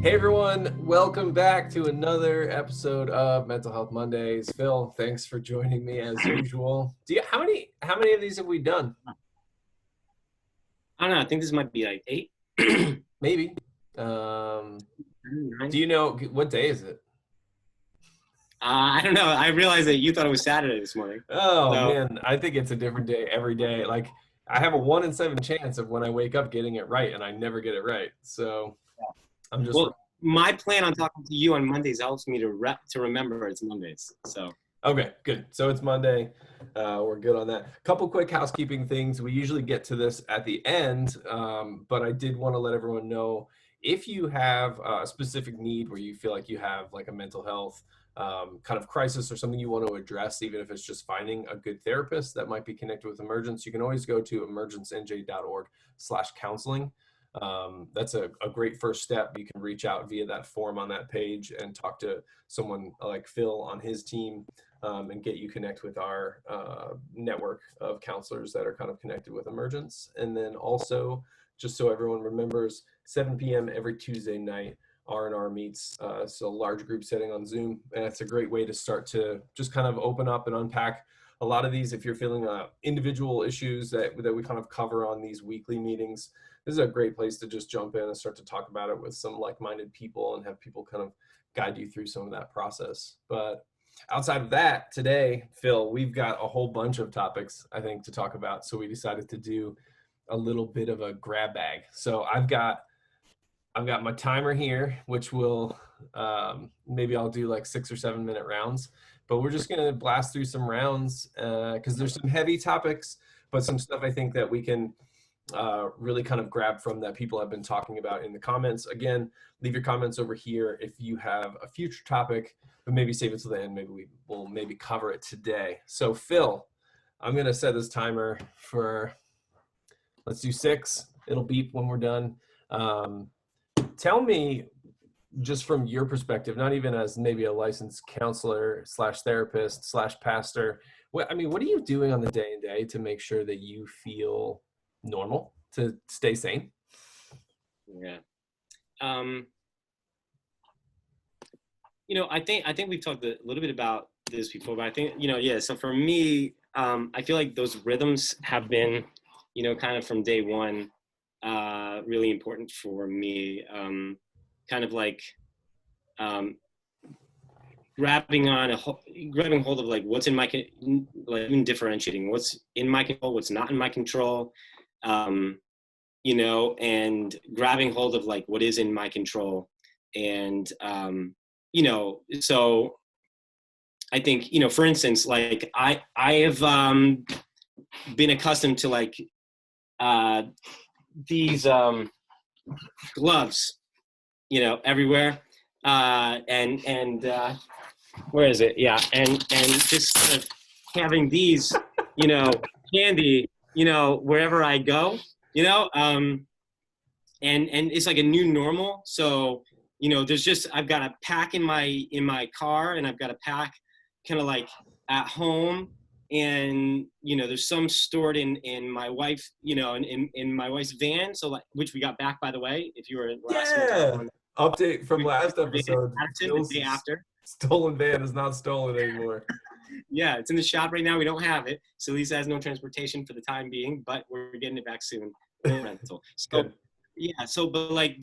Hey everyone, welcome back to another episode of Mental Health Mondays. Phil, thanks for joining me as usual. How many of these have we done? I don't know. I think this might be like 8. Maybe. Do you know what day is it? I don't know. I realized that you thought it was Saturday this morning. Oh So, man, I think it's a different day every day. Like I have a 1 in 7 chance of when I wake up getting it right, and I never get it right. So I'm just well, my plan on talking to you on Mondays helps me to remember it's Mondays. So, Okay, good. So it's Monday. We're good on that. Couple quick housekeeping things. We usually get to this at the end, but I did want to let everyone know if you have a specific need where you feel like you have like a mental health kind of crisis or something you want to address, even if it's just finding a good therapist that might be connected with Emergence, you can always go to emergencenj.org/counseling. That's a great first step. You can reach out via that form on that page and talk to someone like Phil on his team and get you connect with our network of counselors that are kind of connected with Emergence. And then also, just so everyone remembers, 7 p.m. every Tuesday night, R&R meets, so a large group setting on Zoom. And it's a great way to start to just kind of open up and unpack a lot of these. If you're feeling individual issues that we kind of cover on these weekly meetings, this is a great place to just jump in and start to talk about it with some like-minded people and have people kind of guide you through some of that process. But outside of that, today, Phil, we've got a whole bunch of topics, I think, to talk about. So we decided to do a little bit of a grab bag. So I've got my timer here, which will maybe I'll do like 6 or 7 minute rounds, but we're just gonna blast through some rounds because there's some heavy topics, but some stuff I think that we can really kind of grab from that people have been talking about in the comments. Again, leave your comments over here if you have a future topic, but maybe save it till the end. Maybe we will cover it today. So Phil, I'm gonna set this timer for, let's do 6. It'll beep when we're done. Tell me, just from your perspective, not even as maybe a licensed counselor / therapist / pastor, what are you doing on the day and day to make sure that you feel normal, to stay sane? yeah. I think we've talked a little bit about this before, but I think, yeah. So for me, I feel like those rhythms have been, kind of from day one, really important for me. Kind of like grabbing hold of like what's in my like even differentiating what's in my control, what's not in my control, and grabbing hold of like what is in my control. And so I think, for instance, like I have been accustomed to like these gloves, everywhere, and where is it? Yeah, and just kind of having these, candy, wherever I go, and it's like a new normal. So there's just, I've got a pack in my car, and I've got a pack kind of like at home, and there's some stored in my wife, in my wife's van, so like, which we got back, by the way, if you were last Yeah. Update from last episode. the day after. Stolen van is not stolen anymore. Yeah, it's in the shop right now. We don't have it, so Lisa has no transportation for the time being, but we're getting it back soon. Rental. So yeah, but like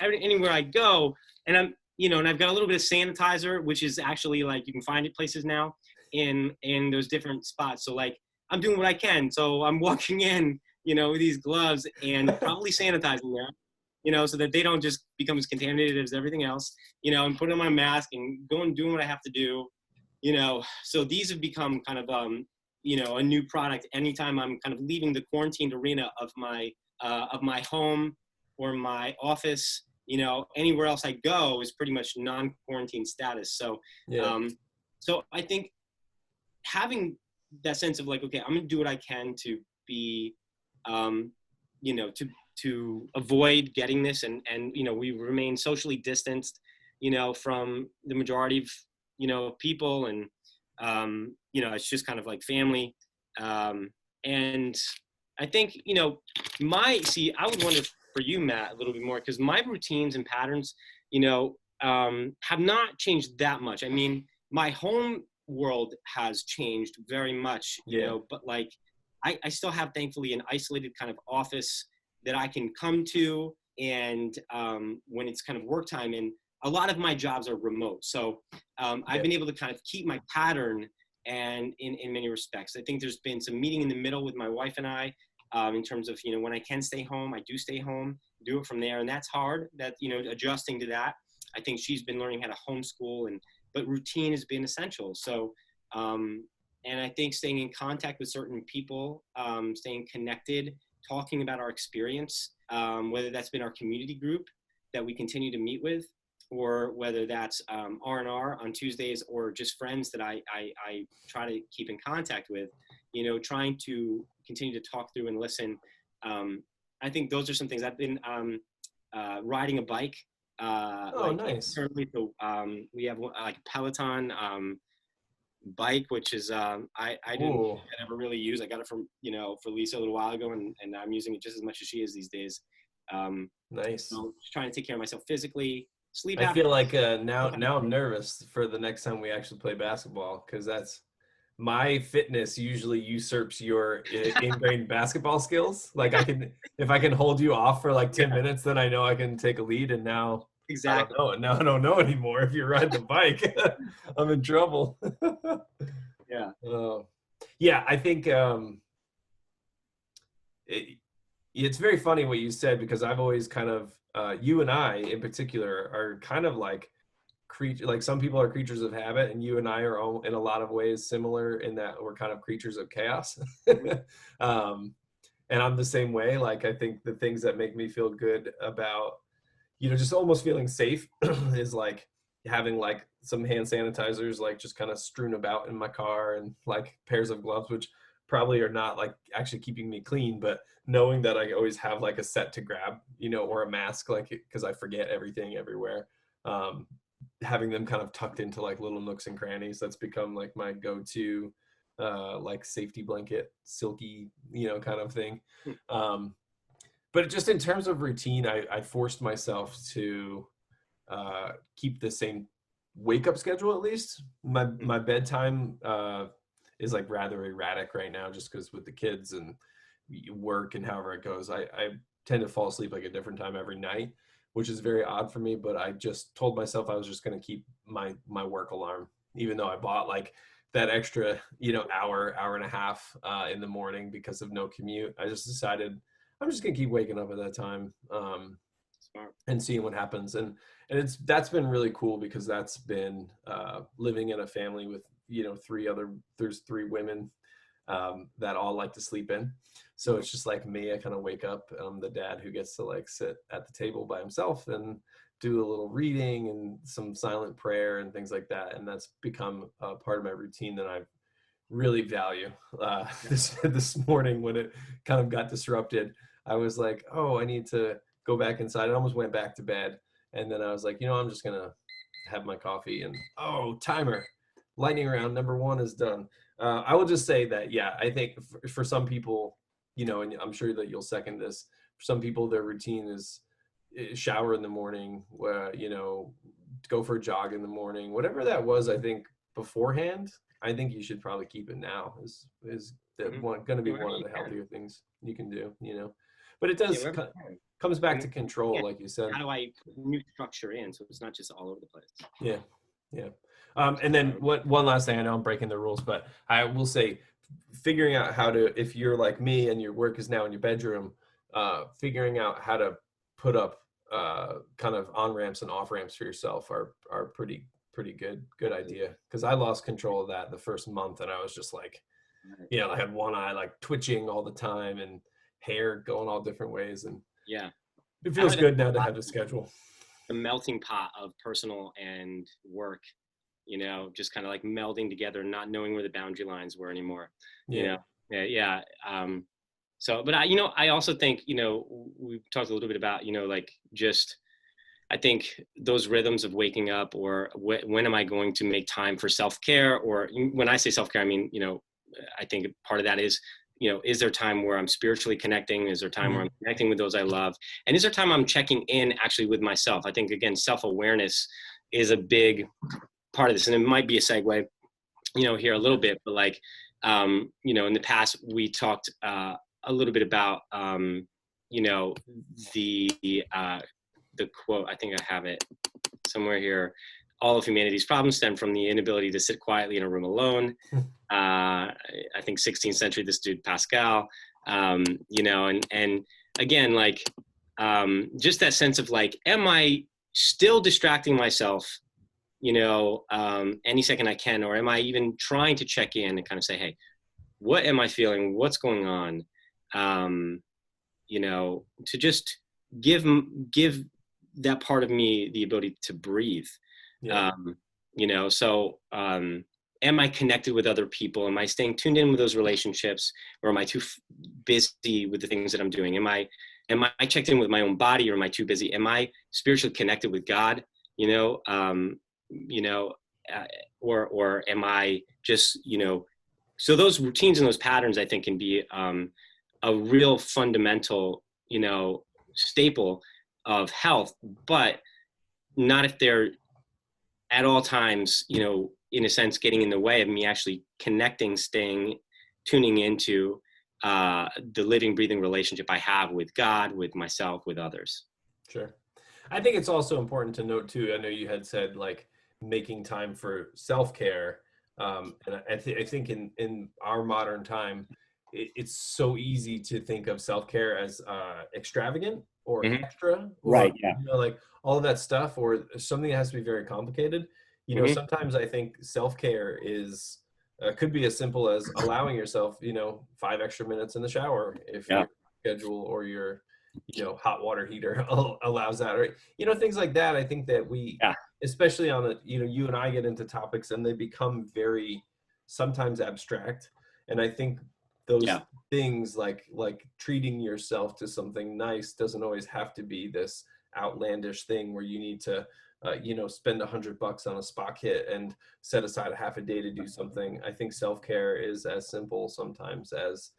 anywhere I go, and I'm and I've got a little bit of sanitizer, which is actually like you can find it places now in those different spots. So like I'm doing what I can. So I'm walking in, with these gloves and probably sanitizing them, so that they don't just become as contaminated as everything else, and putting on my mask and doing what I have to do, So these have become kind of, a new product anytime I'm kind of leaving the quarantined arena of my home or my office. Anywhere else I go is pretty much non-quarantine status. So, yeah. So I think having that sense of like, okay, I'm gonna do what I can to be, to avoid getting this, and we remain socially distanced, from the majority of people, and it's just kind of like family, and I think I would wonder for you, Matt, a little bit more, because my routines and patterns, have not changed that much. I mean, my home world has changed very much, but like I still have, thankfully, an isolated kind of office that I can come to, and when it's kind of work time, and a lot of my jobs are remote. So I've been able to kind of keep my pattern, and in many respects. I think there's been some meeting in the middle with my wife and I, in terms of, when I can stay home, I do stay home, do it from there. And that's hard, that, adjusting to that. I think she's been learning how to homeschool, but routine has been essential. So, and I think staying in contact with certain people, staying connected, talking about our experience, whether that's been our community group that we continue to meet with, or whether that's R&R on Tuesdays, or just friends that I try to keep in contact with, trying to continue to talk through and listen. I think those are some things. I've been riding a bike. Nice. Currently, so we have like a Peloton bike, which is I didn't ever really use. I got it from for Lisa a little while ago, and I'm using it just as much as she is these days. Nice. So just trying to take care of myself physically. Sleep. I feel like now I'm nervous for the next time we actually play basketball, because that's my fitness usually usurps your ingrained basketball skills. Like if I can hold you off for like 10 minutes, then I know I can take a lead. And now exactly. Now I don't know anymore. If you ride the bike, I'm in trouble. Yeah. Yeah, I think it's very funny what you said, because I've always kind of you and I in particular are kind of like some people are creatures of habit, and you and I are all, in a lot of ways, similar in that we're kind of creatures of chaos. And I'm the same way. Like, I think the things that make me feel good about, just almost feeling safe is like having like some hand sanitizers, like just kind of strewn about in my car, and like pairs of gloves, which probably are not like actually keeping me clean, but knowing that I always have like a set to grab, or a mask, like, because I forget everything everywhere. Having them kind of tucked into like little nooks and crannies, that's become like my go-to like safety blanket, silky, kind of thing. But just in terms of routine, I forced myself to keep the same wake up schedule. At least my bedtime is like rather erratic right now, just because with the kids and work and however it goes, I tend to fall asleep like a different time every night, which is very odd for me. But I just told myself I was just going to keep my work alarm, even though I bought like that extra, hour and a half in the morning because of no commute. I just decided I'm just going to keep waking up at that time and seeing what happens. And that's been really cool, because that's been living in a family with, there's 3 women that all like to sleep in. So it's just like me, I kind of wake up, I'm the dad who gets to like sit at the table by himself and do a little reading and some silent prayer and things like that. And that's become a part of my routine that I really value. This morning when it kind of got disrupted, I was like, oh, I need to go back inside. I almost went back to bed. And then I was like, I'm just going to have my coffee, and timer, lightning round number 1 is done. I will just say that, yeah, I think for some people, and I'm sure that you'll second this, for some people, their routine is shower in the morning, go for a jog in the morning, whatever that was. I think beforehand, I think you should probably keep it now is going to be one of the healthier things you can do, but it does comes back to control, like you said. How do I put new structure in so it's not just all over the place? Yeah. And then one last thing, I know I'm breaking the rules, but I will say, figuring out how to, if you're like me and your work is now in your bedroom, figuring out how to put up kind of on ramps and off ramps for yourself are pretty good idea. Because I lost control of that the first month, and I was just like, I had one eye like twitching all the time and hair going all different ways, and it feels good now to have a schedule. The melting pot of personal and work, just kind of like melding together, not knowing where the boundary lines were anymore. So, but I also think, we've talked a little bit about, like just, I think those rhythms of waking up, or when am I going to make time for self-care? Or when I say self-care, I mean, I think part of that is, is there time where I'm spiritually connecting? Is there time where I'm connecting with those I love? And is there time I'm checking in actually with myself? I think, again, self-awareness is a big part of this. And it might be a segue, here a little bit, but like, in the past, we talked a little bit about, the quote, I think I have it somewhere here. All of humanity's problems stem from the inability to sit quietly in a room alone. I think 16th century, this dude Pascal, and again, like, just that sense of like, am I still distracting myself, any second I can, or am I even trying to check in and kind of say, hey, what am I feeling? What's going on? To just give that part of me the ability to breathe. Yeah. Am I connected with other people? Am I staying tuned in with those relationships, or am I too busy with the things that I'm doing? Am I checked in with my own body, or am I too busy? Am I spiritually connected with God? Or am I just, so those routines and those patterns, I think, can be a real fundamental, staple of health, but not if they're at all times, in a sense, getting in the way of me actually connecting, tuning into the living, breathing relationship I have with God, with myself, with others. Sure. I think it's also important to note too, I know you had said like making time for self-care. And I think in our modern time, it's so easy to think of self-care as extravagant or extra, or, right? Yeah. Like all of that stuff, or something that has to be very complicated. Sometimes I think self-care is could be as simple as allowing yourself, 5 extra minutes in the shower if your schedule or your hot water heater allows that, or things like that. I think that we, especially on the, you and I get into topics and they become very sometimes abstract, and I think those things like treating yourself to something nice doesn't always have to be this outlandish thing where you need to spend $100 on a spa kit and set aside a half a day to do something. I think self-care is as simple sometimes as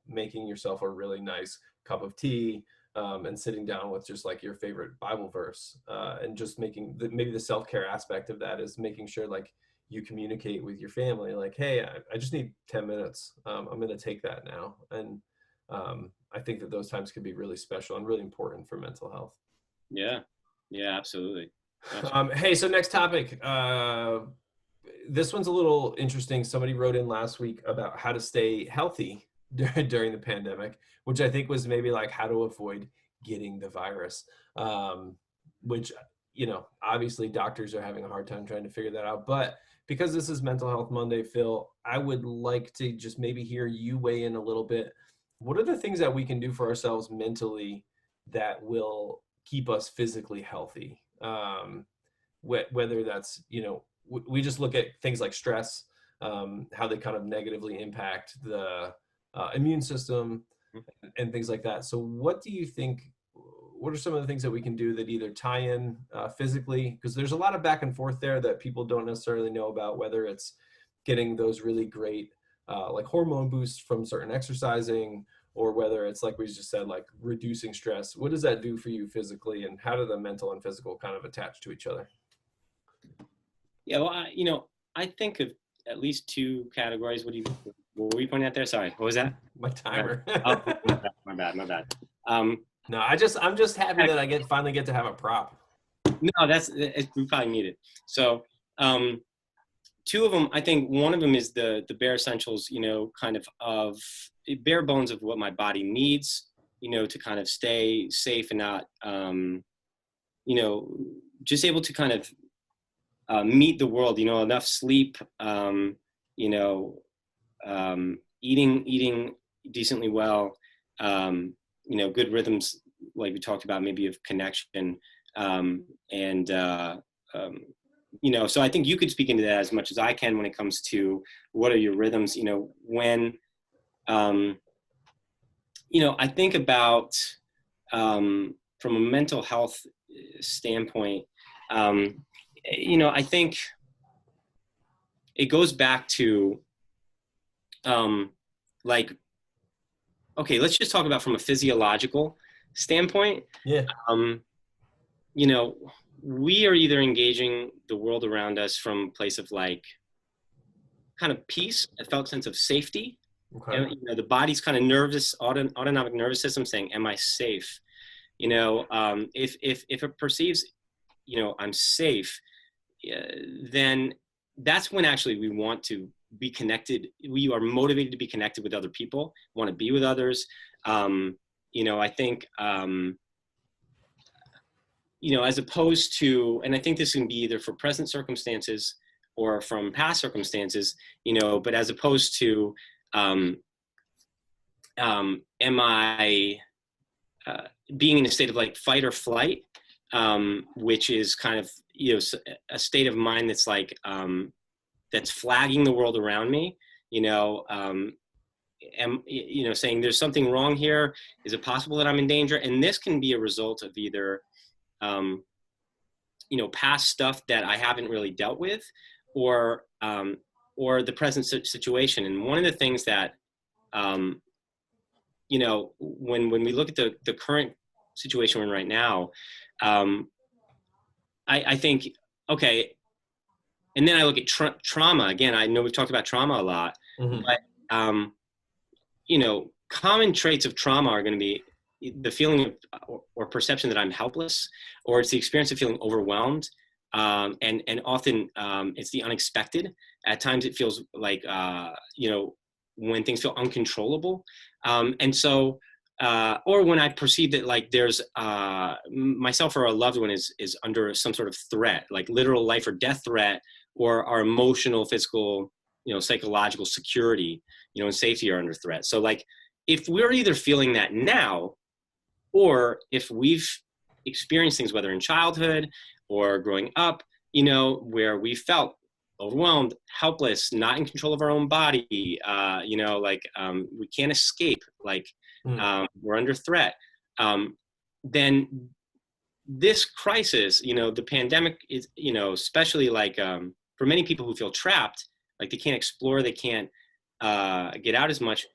making yourself a really nice cup of tea, and sitting down with just like your favorite Bible verse, and just making maybe the self-care aspect of that is making sure like you communicate with your family like, hey, I just need 10 minutes. I'm going to take that now. And I think that those times can be really special and really important for mental health. Yeah, absolutely. Hey, so next topic. This one's a little interesting. Somebody wrote in last week about how to stay healthy during the pandemic, which I think was maybe like how to avoid getting the virus, which, obviously doctors are having a hard time trying to figure that out. But because this is Mental Health Monday, Phil, I would like to just maybe hear you weigh in a little bit. What are the things that we can do for ourselves mentally that will keep us physically healthy? Whether that's, we just look at things like stress, how they kind of negatively impact the immune system and things like that. So what do you think, what are some of the things that we can do that either tie in physically, because there's a lot of back and forth there that people don't necessarily know about, whether it's getting those really great like hormone boosts from certain exercising, or whether it's like we just said, like reducing stress. What does that do for you physically, and how do the mental and physical kind of attach to each other? Yeah, well, I think of at least 2 categories. What were you pointing at there? Sorry, what was that? My timer. Oh, my bad. No, I'm just happy that I finally get to have a prop. No, we probably need it. So, 2 of them, I think one of them is the bare essentials, kind of bare bones of what my body needs, to kind of stay safe and not, just able to kind of meet the world, enough sleep, eating decently well, good rhythms, like we talked about, maybe of connection. So I think you could speak into that as much as I can when it comes to what are your rhythms, when, I think about, from a mental health standpoint, I think it goes back to, like okay, let's just talk about from a physiological standpoint. Yeah. Um, you know, we are either engaging the world around us from a place of like kind of peace, a felt sense of safety. Okay. And, the body's kind of nervous, autonomic nervous system saying, am I safe? If it perceives, I'm safe, then that's when actually we want to be connected. We are motivated to be connected with other people, want to be with others. I think, as opposed to, and I think this can be either for present circumstances or from past circumstances, but as opposed to, am I being in a state of like fight or flight, which is kind of, a state of mind that's like, that's flagging the world around me, saying there's something wrong here. Is it possible that I'm in danger? And this can be a result of either, past stuff that I haven't really dealt with, or the present situation. And one of the things that, when we look at the current situation we're in right now, I think, okay, and then I look at trauma. Again, I know we've talked about trauma a lot, but, common traits of trauma are going to be the feeling of, or perception that I'm helpless, or it's the experience of feeling overwhelmed. And often it's the unexpected. At times it feels like, when things feel uncontrollable. Or when I perceive that like there's myself or a loved one is under some sort of threat, like literal life or death threat, or our emotional, physical, psychological security, and safety are under threat. So like, if we're either feeling that now, or if we've experienced things, whether in childhood or growing up, where we felt overwhelmed, helpless, not in control of our own body, we can't escape, like we're under threat, then this crisis, the pandemic is, especially like for many people who feel trapped, like they can't explore, they can't get out as much,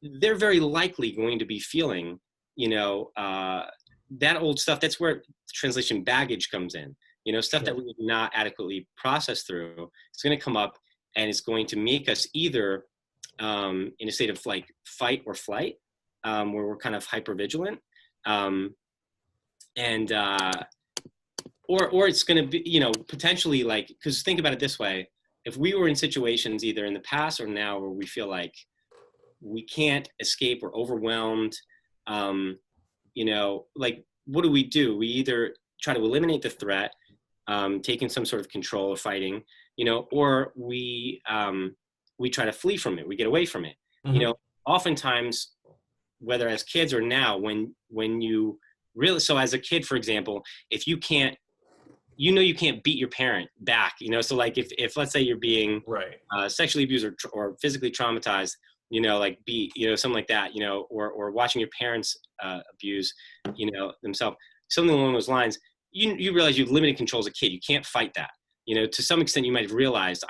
they're very likely going to be feeling, that old stuff. That's where translation baggage comes in. Stuff Sure. that we would not adequately process through. It's going to come up, and it's going to make us either in a state of like fight or flight, where we're kind of hypervigilant, or it's going to be, potentially like, because think about it this way: if we were in situations either in the past or now where we feel like we can't escape, we're overwhelmed, like what do? We either try to eliminate the threat, taking some sort of control or fighting, or we try to flee from it. We get away from it. Oftentimes, whether as kids or now, when you really, so as a kid, for example, if you can't, you can't beat your parent back, so like if let's say you're being Right. Sexually abused or physically traumatized, like beat, something like that, or watching your parents abuse, themselves, something along those lines, you realize you've limited control as a kid. You can't fight that. To some extent you might have realized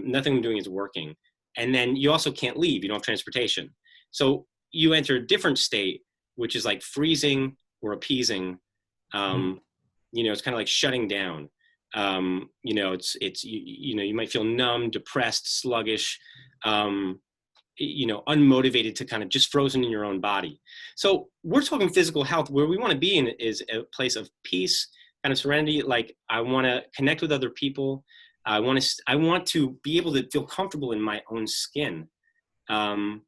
nothing I'm doing is working. And then you also can't leave. You don't have transportation. So you enter a different state, which is like freezing or appeasing. It's kind of like shutting down. It's you might feel numb, depressed, sluggish, unmotivated, to kind of just frozen in your own body. So we're talking physical health. Where we want to be in is a place of peace, kind of serenity. Like I want to connect with other people. I want to be able to feel comfortable in my own skin, and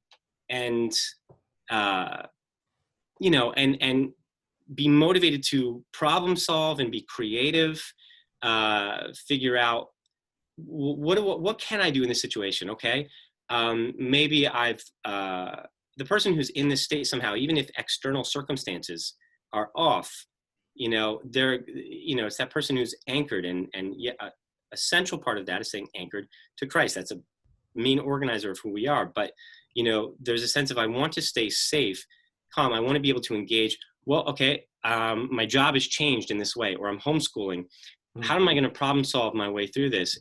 be motivated to problem solve and be creative, figure out what can I do in this situation? Okay. Maybe the person who's in this state somehow, even if external circumstances are off, it's that person who's anchored, and yet a central part of that is staying anchored to Christ. That's a main organizer of who we are. But, there's a sense of, I want to stay safe, calm. I want to be able to engage. Well, okay, my job has changed in this way, or I'm homeschooling. How am I going to problem solve my way through this?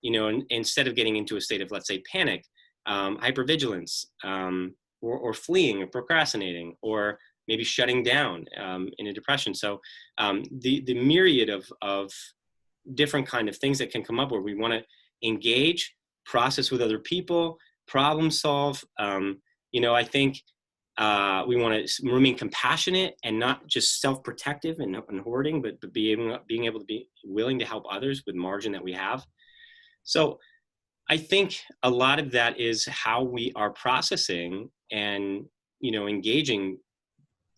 Instead of getting into a state of, let's say, panic, hypervigilance, or fleeing or procrastinating or maybe shutting down in a depression. So the myriad of different kind of things that can come up where we want to engage, process with other people, problem solve. I think we want to remain compassionate and not just self-protective and hoarding, but being able to be willing to help others with margin that we have. So I think a lot of that is how we are processing and, engaging,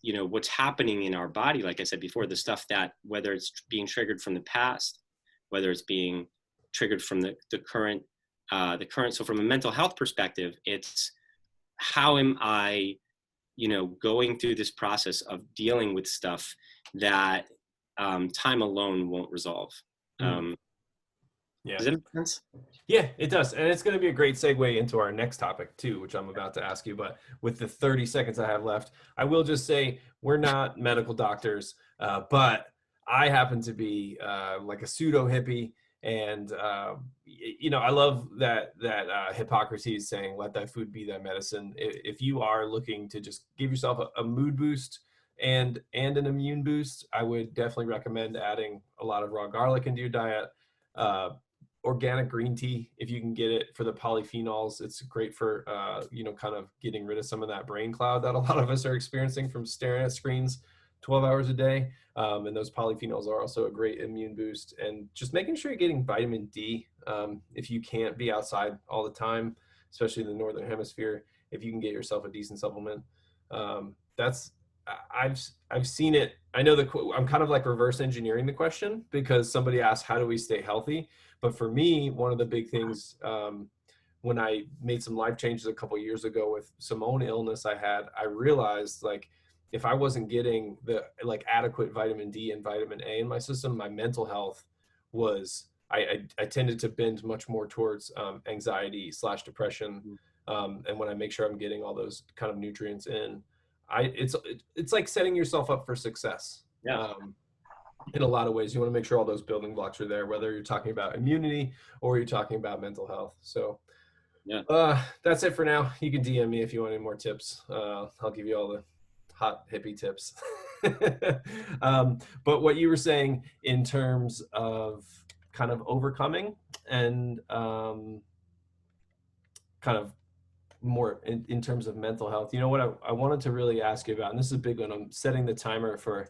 what's happening in our body. Like I said before, the stuff that, whether it's being triggered from the past, whether it's being triggered from the current. So from a mental health perspective, it's how am I, going through this process of dealing with stuff that time alone won't resolve. Yeah. Does that make sense? Yeah, it does. And it's going to be a great segue into our next topic too, which I'm about to ask you. But with the 30 seconds I have left, I will just say we're not medical doctors, but I happen to be like a pseudo hippie. And, I love that Hippocrates saying, let thy food be thy medicine. If you are looking to just give yourself a mood boost and an immune boost, I would definitely recommend adding a lot of raw garlic into your diet. Organic green tea, if you can get it, for the polyphenols. It's great for kind of getting rid of some of that brain cloud that a lot of us are experiencing from staring at screens 12 hours a day. And those polyphenols are also a great immune boost. And just making sure you're getting vitamin D. If you can't be outside all the time, especially in the northern hemisphere, if you can get yourself a decent supplement, I've seen it. I know I'm kind of like reverse engineering the question, because somebody asked, how do we stay healthy? But for me, one of the big things, when I made some life changes a couple of years ago with some own illness I had, I realized, like, if I wasn't getting the adequate vitamin D and vitamin A in my system, my mental health was, I tended to bend much more towards anxiety/depression. And when I make sure I'm getting all those kind of nutrients in, it's like setting yourself up for success. Yeah. In a lot of ways, you want to make sure all those building blocks are there, whether you're talking about immunity or you're talking about mental health. So that's it for now. You can DM me if you want any more tips. I'll give you all the hot hippie tips. But what you were saying in terms of kind of overcoming and kind of more in terms of mental health, what I wanted to really ask you about, and this is a big one. I'm setting the timer for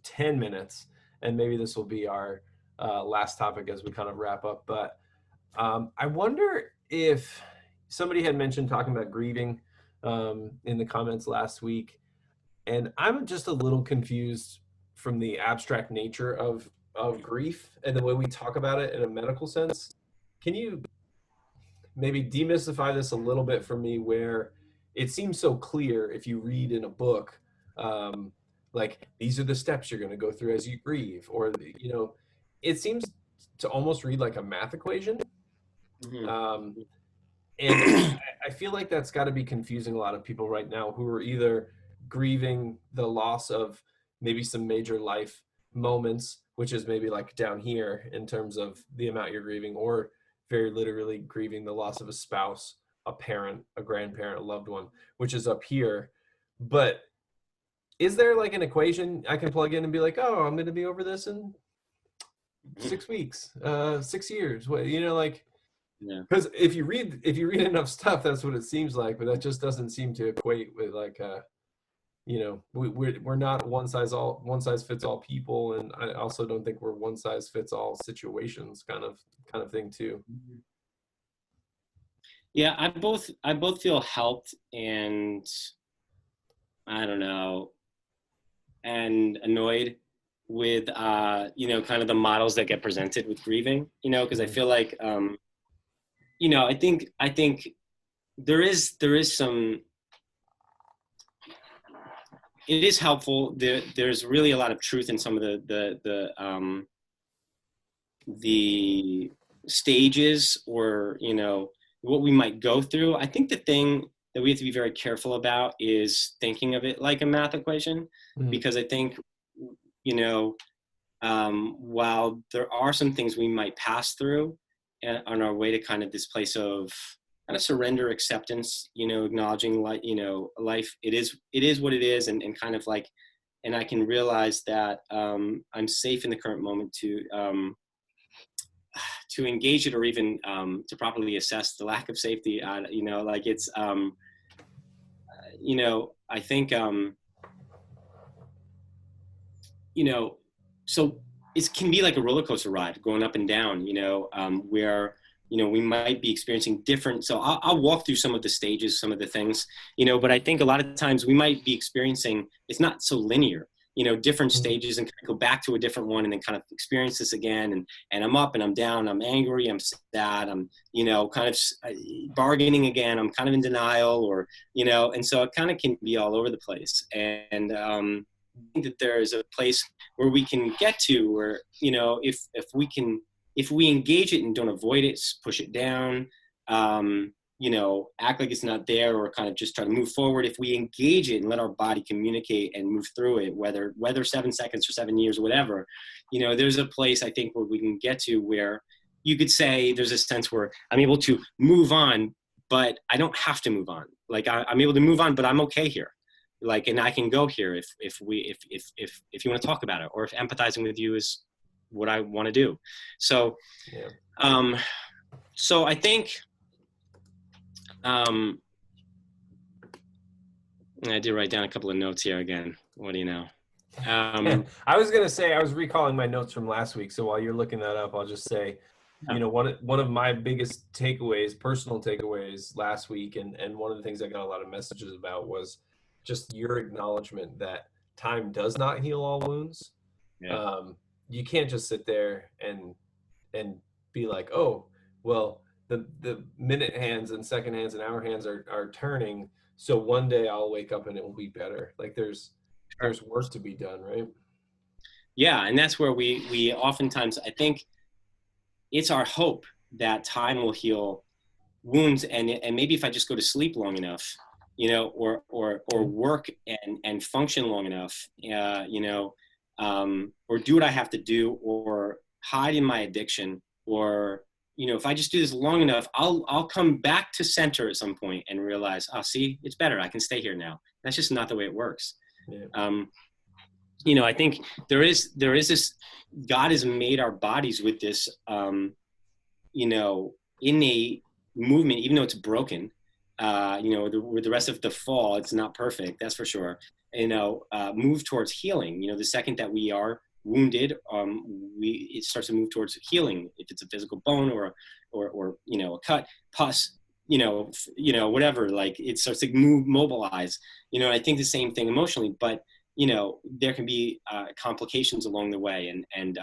10 minutes, and maybe this will be our last topic as we kind of wrap up. But I wonder if somebody had mentioned talking about grieving in the comments last week, and I'm just a little confused from the abstract nature of grief and the way we talk about it in a medical sense. Can you maybe demystify this a little bit for me, where it seems so clear if you read in a book, like, these are the steps you're going to go through as you grieve, or, it seems to almost read like a math equation. And I feel like that's got to be confusing a lot of people right now who are either grieving the loss of maybe some major life moments, which is maybe like down here in terms of the amount you're grieving, or very literally grieving the loss of a spouse, a parent, a grandparent, a loved one, which is up here. But is there like an equation I can plug in and be like, oh, I'm going to be over this in 6 weeks, 6 years? Because if you read enough stuff, that's what it seems like, but that just doesn't seem to equate with we're not one size fits all people, and I also don't think we're one size fits all situations kind of thing too. Yeah, I both feel helped and, I don't know, and annoyed with kind of the models that get presented with grieving, because I feel like I think there is some, it is helpful. There's really a lot of truth in some of the stages, or what we might go through. I think the thing that we have to be very careful about is thinking of it like a math equation, because I think while there are some things we might pass through on our way to kind of this place of kind of surrender, acceptance, acknowledging life, it is what it is. And kind of like, and I can realize that I'm safe in the current moment to engage it, or even to properly assess the lack of safety. Like it's, I think, so it can be like a roller coaster ride going up and down, where, we might be experiencing different. So I'll walk through some of the stages, some of the things, but I think a lot of times we might be experiencing, it's not so linear, different stages, and kind of go back to a different one and then kind of experience this again. And I'm up and I'm down, I'm angry, I'm sad, I'm, kind of bargaining again, I'm kind of in denial, or, and so it kind of can be all over the place. And I think that there is a place where we can get to where, if we engage it and don't avoid it, push it down, act like it's not there, or kind of just try to move forward. If we engage it and let our body communicate and move through it, whether 7 seconds or 7 years or whatever, there's a place I think where we can get to where you could say there's a sense where I'm able to move on, but I don't have to move on. Like I'm able to move on, but I'm okay here. Like, and I can go here if you want to talk about it, or if empathizing with you is what I want to do. So, yeah. So I think, I did write down a couple of notes here again. What do you know? I was going to say, I was recalling my notes from last week. So while you're looking that up, I'll just say, one of my biggest takeaways, personal takeaways last week, and one of the things I got a lot of messages about was just your acknowledgement that time does not heal all wounds. Yeah. You can't just sit there and be like, oh, well, the minute hands and second hands and hour hands are turning, so one day I'll wake up and it will be better. Like there's work to be done, right? Yeah, and that's where we oftentimes, I think it's our hope that time will heal wounds, and maybe if I just go to sleep long enough, or work and function long enough, or do what I have to do, or hide in my addiction, or, if I just do this long enough, I'll come back to center at some point and realize, oh, see, it's better. I can stay here now. That's just not the way it works. Yeah. I think there is this, God has made our bodies with this, innate movement, even though it's broken, with the rest of the fall, it's not perfect, that's for sure. Move towards healing. The second that we are wounded, it starts to move towards healing. If it's a physical bone or a cut, pus, whatever, like it starts to mobilize. I think the same thing emotionally, but there can be complications along the way, and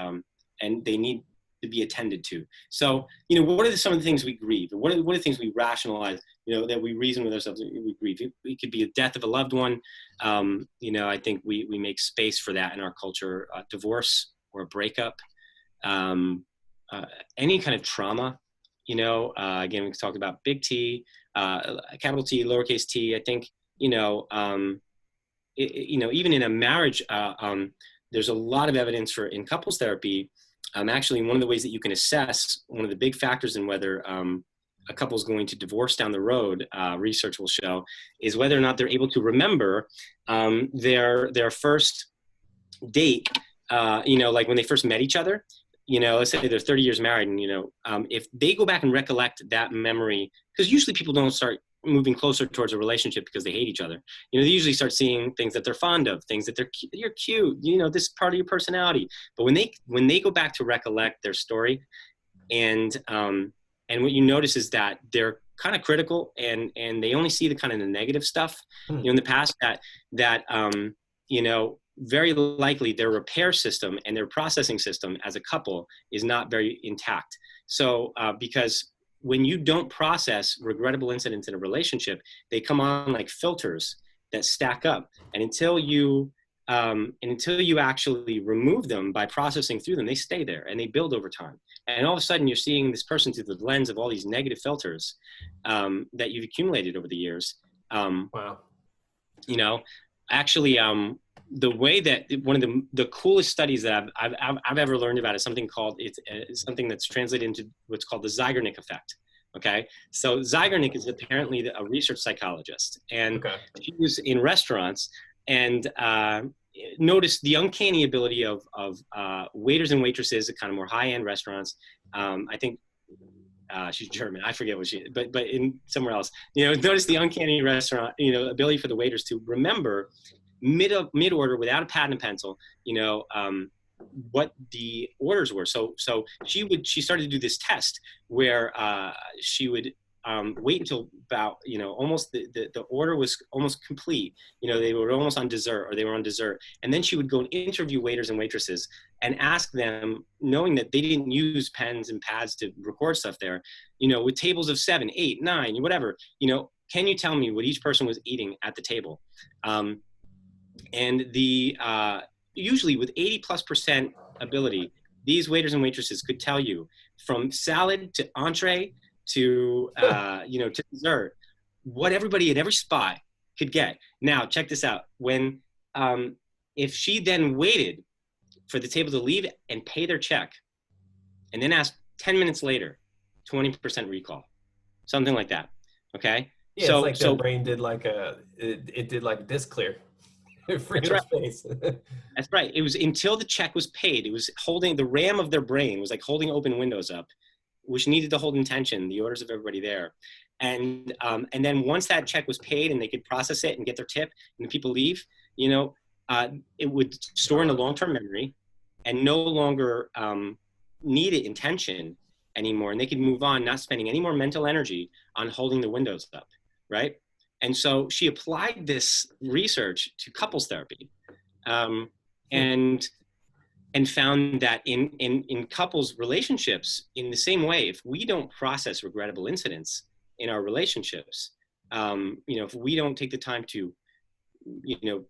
they need to be attended to. So, what are some of the things we grieve? What are the things we rationalize, that we reason with ourselves, we grieve? It could be a death of a loved one. I think we make space for that in our culture. Divorce or a breakup, any kind of trauma, again, we talked about big T, capital T, lowercase t. I think, even in a marriage, there's a lot of evidence in couples therapy. Actually, one of the ways that you can assess, one of the big factors in whether a couple is going to divorce down the road, research will show, is whether or not they're able to remember their first date, like when they first met each other. Let's say they're 30 years married, and, if they go back and recollect that memory, because usually people don't start moving closer towards a relationship because they hate each other. They usually start seeing things that they're fond of, things that you're cute, this is part of your personality. But when they go back to recollect their story, and what you notice is that they're kind of critical, and they only see the kind of the negative stuff, in the past, that very likely their repair system and their processing system as a couple is not very intact. So because when you don't process regrettable incidents in a relationship, they come on like filters that stack up. And until you actually remove them by processing through them, they stay there and they build over time. And all of a sudden you're seeing this person through the lens of all these negative filters that you've accumulated over the years. Wow. Actually, the way that one of the coolest studies that I've ever learned about is something called, it's something that's translated into what's called the Zeigarnik effect. Okay, so Zeigarnik is apparently a research psychologist, and Okay. she was in restaurants and noticed the uncanny ability of waiters and waitresses at kind of more high-end restaurants. I think she's German. I forget what but in somewhere else, notice the uncanny restaurant, ability for the waiters to remember mid order without a pad and pencil, what the orders were. So she started to do this test where she would wait until about almost the order was almost complete. They were almost on dessert or they were on dessert, and then she would go and interview waiters and waitresses and ask them, knowing that they didn't use pens and pads to record stuff there, with tables of 7, 8, 9, whatever, can you tell me what each person was eating at the table? And usually with 80+% ability, these waiters and waitresses could tell you from salad to entree to to dessert what everybody at every spot could get. Now check this out. When if she then waited for the table to leave and pay their check, and then asked 10 minutes later, 20% recall, something like that. Okay. Yeah, so, it's like the brain did like it did like disc clear. That's right. Space. That's right. It was until the check was paid. It was holding the RAM of their brain was like holding open windows up, which needed to hold in tension the orders of everybody there. And then once that check was paid and they could process it and get their tip and the people leave, it would store in the long-term memory and no longer need it in tension anymore. And they could move on, not spending any more mental energy on holding the windows up, right? And so she applied this research to couples therapy, and found that in couples relationships, in the same way, if we don't process regrettable incidents in our relationships, if we don't take the time to,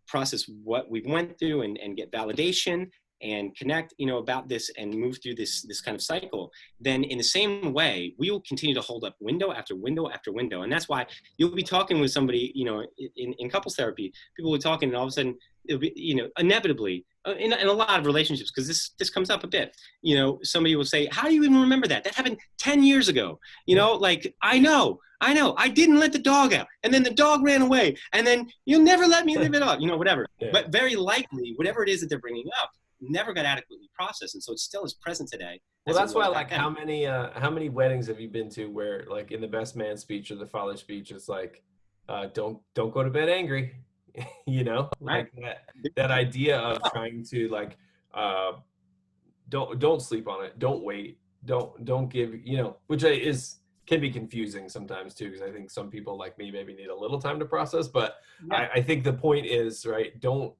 process what we've went through and get validation and connect, about this and move through this kind of cycle, then in the same way, we will continue to hold up window after window after window. And that's why you'll be talking with somebody, in couples therapy, people will be talking and all of a sudden it'll be, inevitably in a lot of relationships, because this comes up a bit, somebody will say, how do you even remember that? That happened 10 years ago. Like, I know, I didn't let the dog out and then the dog ran away and then you'll never let me leave it up, whatever. Yeah. But very likely, whatever it is that they're bringing up never got adequately processed, and so it still is present today. Well, that's why, like, how many weddings have you been to where, like, in the best man speech or the father speech, it's like, don't go to bed angry, like that idea of trying to, like, don't sleep on it, don't wait, don't give, which can be confusing sometimes too, because I think some people like me maybe need a little time to process, but yeah. I think the point is, right, don't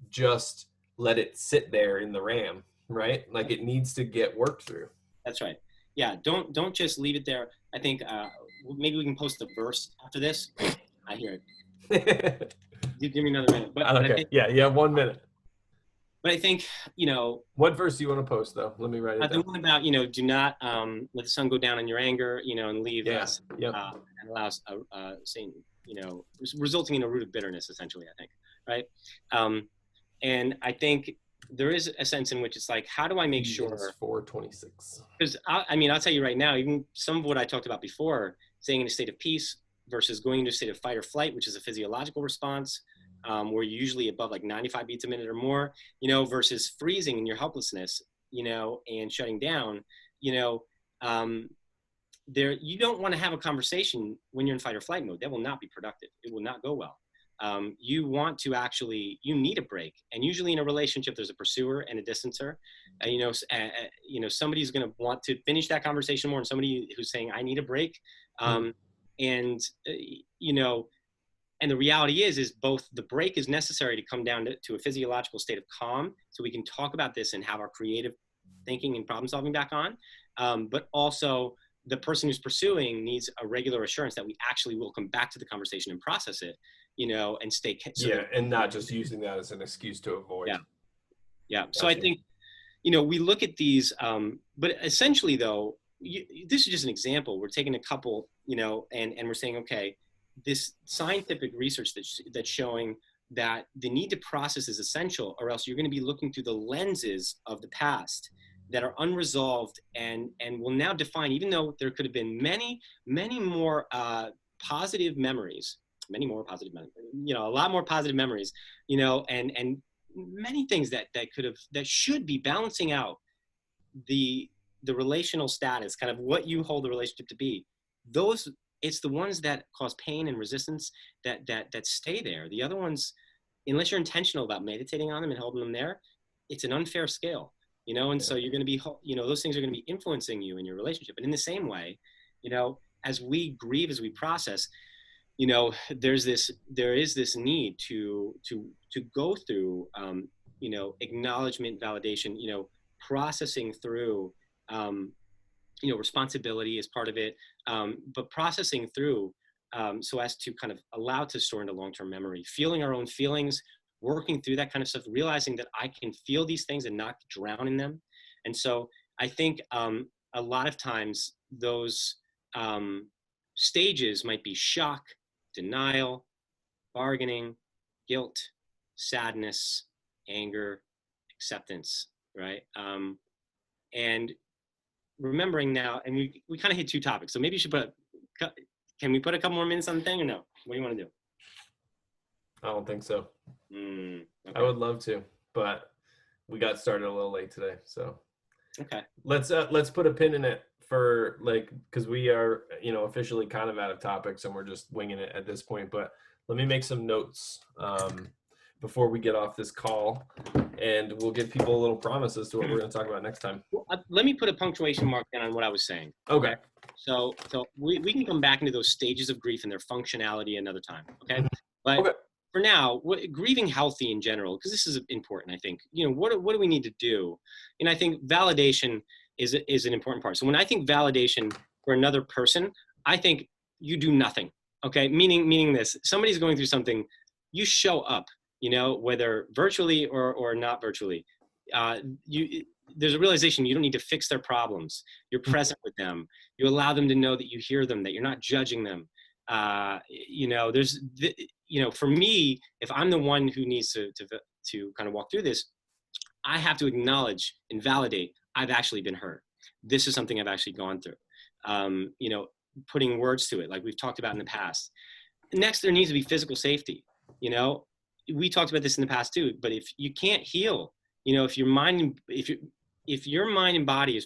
just let it sit there in the RAM, right? Like, it needs to get worked through. That's right. Yeah, don't just leave it there. I think maybe we can post a verse after this. I hear it. Give me another minute. But okay. I think, yeah, 1 minute. But I think, What verse do you want to post, though? Let me write it down. The one about, do not let the sun go down on your anger, and leave us, and allows saying, resulting in a root of bitterness, essentially, I think, right? And I think there is a sense in which it's like, how do I make sure? 4:26. Because I'll tell you right now, even some of what I talked about before, staying in a state of peace versus going into a state of fight or flight, which is a physiological response, where you're usually above like 95 beats a minute or more, versus freezing in your helplessness, and shutting down, there, you don't want to have a conversation when you're in fight or flight mode. That will not be productive. It will not go well. You want to actually, you need a break. And usually in a relationship, there's a pursuer and a distancer. Somebody's going to want to finish that conversation more, and somebody who's saying, I need a break. And the reality is both the break is necessary to come down to a physiological state of calm, so we can talk about this and have our creative thinking and problem solving back on. But also the person who's pursuing needs a regular assurance that we actually will come back to the conversation and process it, and stay. And not just using that as an excuse to avoid. Yeah. So I think, we look at these, but essentially though, this is just an example. We're taking a couple, and we're saying, okay, this scientific research that's showing that the need to process is essential, or else you're going to be looking through the lenses of the past that are unresolved and will now define, even though there could have been many more positive memories, a lot more positive memories, and many things that should be balancing out the relational status, kind of what you hold the relationship to be. Those, it's the ones that cause pain and resistance that stay there. The other ones, unless you're intentional about meditating on them and holding them there, it's an unfair scale, and so you're going to be, those things are going to be influencing you in your relationship. And in the same way, as we grieve, as we process, there is this need to go through, acknowledgement, validation, processing through, responsibility is part of it, but processing through, so as to kind of allow to store into long-term memory, feeling our own feelings, working through that kind of stuff, realizing that I can feel these things and not drown in them. And so I think a lot of times those stages might be shock, denial, bargaining, guilt, sadness, anger, acceptance, right? And remembering now, and we kind of hit two topics, so maybe you should can we put a couple more minutes on the thing or no? What do you want to do? I don't think so. Okay. I would love to, but we got started a little late today, so okay. Let's put a pin in it for, like, because we are officially kind of out of topics and we're just winging it at this point. But let me make some notes before we get off this call, and we'll give people a little promise as to what we're going to talk about next time. Well, let me put a punctuation mark down on what I was saying. Okay. So we can come back into those stages of grief and their functionality another time. Okay. But okay. For now, grieving healthy in general, because this is important, I think, what do we need to do? And I think validation is an important part. So when I think validation for another person, I think you do nothing. Okay. Meaning this, somebody's going through something, you show up, whether virtually or not virtually. There's a realization you don't need to fix their problems. You're present with them. You allow them to know that you hear them, that you're not judging them. For me, if I'm the one who needs to kind of walk through this, I have to acknowledge and validate I've actually been hurt. This is something I've actually gone through. Putting words to it, like we've talked about in the past. Next, there needs to be physical safety. We talked about this in the past too, but if you can't heal, if your mind and body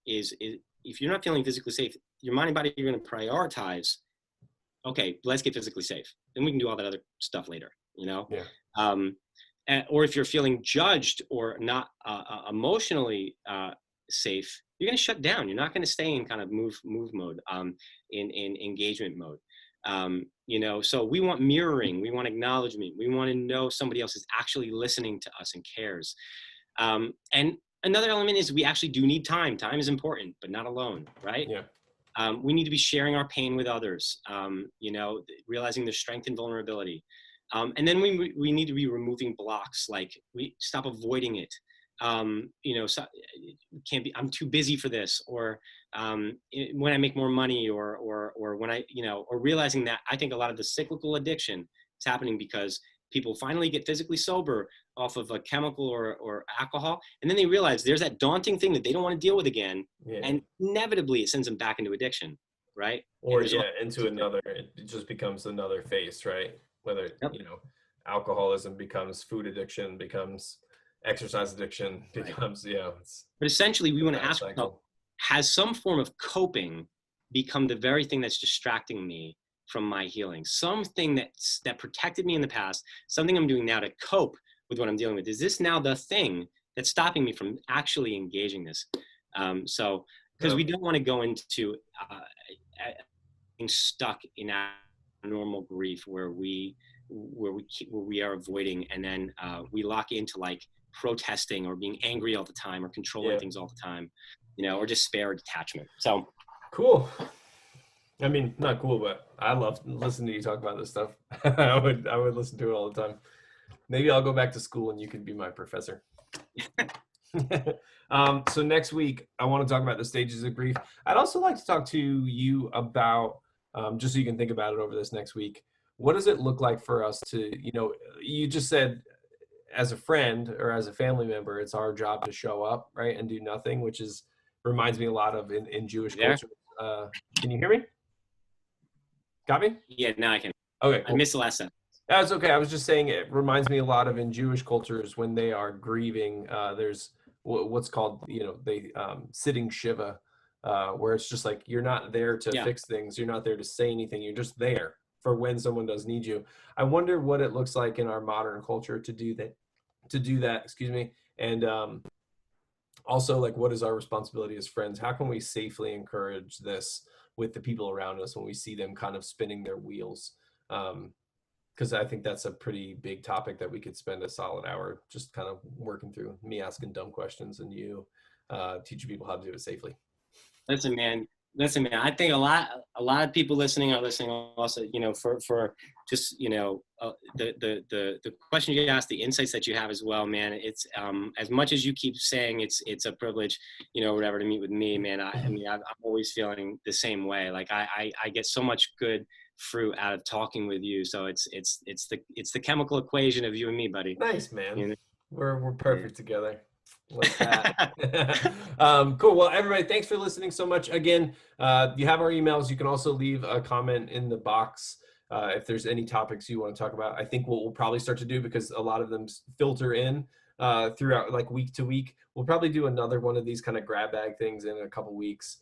is if you're not feeling physically safe, your mind and body are going to prioritize, okay, let's get physically safe. Then we can do all that other stuff later, Yeah. Or if you're feeling judged or not emotionally safe, you're going to shut down. You're not going to stay in kind of move mode, in engagement mode. So we want mirroring, we want acknowledgement, we want to know somebody else is actually listening to us and cares. And another element is we actually do need time. Time is important, but not alone, right? Yeah. We need to be sharing our pain with others, realizing their strength and vulnerability. And then we need to be removing blocks, like we stop avoiding it. So it can't be, I'm too busy for this, or when I make more money, or when I, or realizing that I think a lot of the cyclical addiction is happening because people finally get physically sober off of a chemical or alcohol, and then they realize there's that daunting thing that they don't want to deal with again, and inevitably it sends them back into addiction, right? Or into another, it just becomes another face, right? Whether alcoholism becomes food addiction, becomes exercise addiction, becomes but essentially we want to ask ourselves, has some form of coping become the very thing that's distracting me from my healing? Something that protected me in the past, something I'm doing now to cope with what I'm dealing with. Is this now the thing that's stopping me from actually engaging this? Because we don't want to go into being stuck in a normal grief where we are avoiding, and then we lock into like protesting or being angry all the time or controlling things all the time, or despair or detachment. So cool. I mean, not cool, but I love listening to you talk about this stuff. I would listen to it all the time. Maybe I'll go back to school and you can be my professor. So next week, I want to talk about the stages of grief. I'd also like to talk to you about, just so you can think about it over this next week, what does it look like for us to, you just said as a friend or as a family member, it's our job to show up, right, and do nothing, which is reminds me a lot of in Jewish There? culture. Can you hear me? Got me? Yeah, now I can. Okay, I cool. missed the last sentence. That's okay. I was just saying it reminds me a lot of in Jewish cultures when they are grieving. There's what's called, they sitting shiva, where it's just like you're not there to Yeah. fix things. You're not there to say anything. You're just there for when someone does need you. I wonder what it looks like in our modern culture to do that. Excuse me. And also, like, what is our responsibility as friends? How can we safely encourage this with the people around us when we see them kind of spinning their wheels? Because I think that's a pretty big topic that we could spend a solid hour just kind of working through, me asking dumb questions and you teaching people how to do it safely. Listen, man. Listen, man. I think a lot of people listening are listening also, for just, the question you asked, the insights that you have as well, man. It's as much as you keep saying it's a privilege, whatever, to meet with me, man. I mean, I'm always feeling the same way. Like I get so much good fruit out of talking with you. So it's the chemical equation of you and me, buddy. Nice, man. You know? We're perfect together. Like that. Cool. Well, everybody, thanks for listening so much. Again, you have our emails. You can also leave a comment in the box if there's any topics you want to talk about. I think what we'll probably start to do, because a lot of them filter in throughout, like week to week, we'll probably do another one of these kind of grab bag things in a couple weeks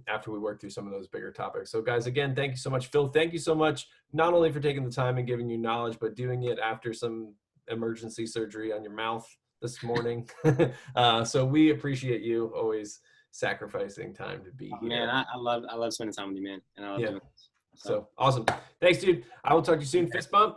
after we work through some of those bigger topics. So guys, again, thank you so much. Phil, thank you so much, not only for taking the time and giving you knowledge, but doing it after some emergency surgery on your mouth this morning. So we appreciate you always sacrificing time to be here. Man, I love spending time with you, man. And I love doing this. So awesome. Thanks, dude. I will talk to you soon. Fist bump.